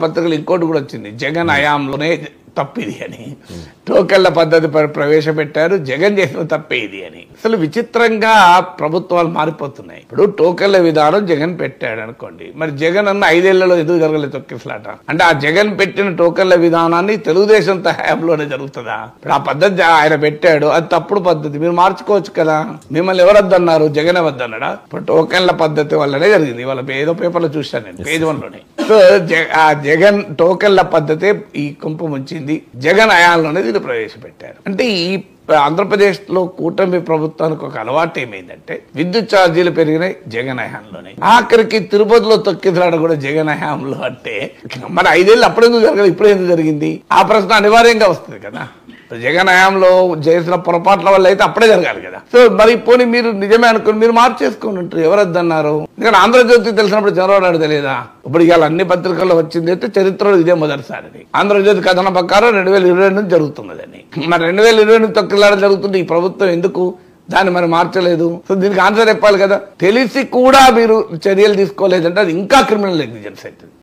పత్రికలు ఇంకోటి కూడా వచ్చింది, జగన్ హయాంలోనే తప్పిది అని, టోకెన్ల పద్ధతి ప్రవేశపెట్టారు, జగన్ చేసిన తప్పే ఇది అని. అసలు విచిత్రంగా ప్రభుత్వాలు మారిపోతున్నాయి. ఇప్పుడు టోకెన్ల విధానం జగన్ పెట్టాడు అనుకోండి, మరి జగన్ అన్న 5 ఏళ్లలో ఎందుకు జరగలేదు తొక్కిసలాట? అంటే ఆ జగన్ పెట్టిన టోకెన్ల విధానాన్ని తెలుగుదేశం హయాంలోనే జరుగుతుందా? ఇప్పుడు ఆ పద్ధతి ఆయన పెట్టాడు, అది తప్పుడు పద్ధతి, మీరు మార్చుకోవచ్చు కదా. మిమ్మల్ని ఎవరు వద్దన్నారు? జగన్ వద్దన్నాడా? ఇప్పుడు టోకెన్ల పద్ధతి వల్లనే జరిగింది. వాళ్ళ ఏదో పేపర్లో చూశాను నేను, పేజ్ 1లోనే. సో ఆ జగన్ టోకెన్ల పద్ధతి ఈ కుంపు ముంచింది, జగన్ హయాంలోనే దీన్ని ప్రవేశపెట్టారు. అంటే ఈ ఆంధ్రప్రదేశ్ లో కూటమి ప్రభుత్వానికి ఒక అలవాటు ఏమైందంటే, విద్యుత్ ఛార్జీలు పెరిగినాయి జగన్ హయాంలోనే, ఆఖరికి తిరుపతిలో తొక్కిసలాట కూడా జగన్ హయాంలో. అంటే మరి 5 ఏళ్ళు అప్పుడెందుకు జరగదు, ఇప్పుడు ఎందుకు జరిగింది? ఆ ప్రశ్న అనివార్యంగా వస్తుంది కదా. జగన్ హయాంలో చేసిన పొరపాట్ల వల్ల అయితే అప్పుడే జరగాలి కదా. సో మరి పోనీ మీరు నిజమే అనుకుని మీరు మార్చేసుకుని ఉంటారు, ఎవరు వద్దన్నారు? ఎందుకంటే ఆంధ్రజ్యోతి తెలిసినప్పుడు చంద్రబాబు నాయుడు తెలియదా? ఇప్పుడు ఇవాళ అన్ని పత్రికల్లో వచ్చింది అయితే చరిత్రలో ఇదే మొదటిసారి. ఆంధ్రజ్యోతి కథనం ప్రకారం 2022 నుంచి జరుగుతున్నదని. మరి 2020 నుంచి తొక్కిసలాట జరుగుతుంటే ఈ ప్రభుత్వం ఎందుకు దాన్ని మరి మార్చలేదు? సో దీనికి ఆన్సర్ చెప్పాలి కదా. తెలిసి కూడా మీరు చర్యలు తీసుకోలేదంటే అది ఇంకా క్రిమినల్ నెగ్లిజెన్స్ అవుతుంది.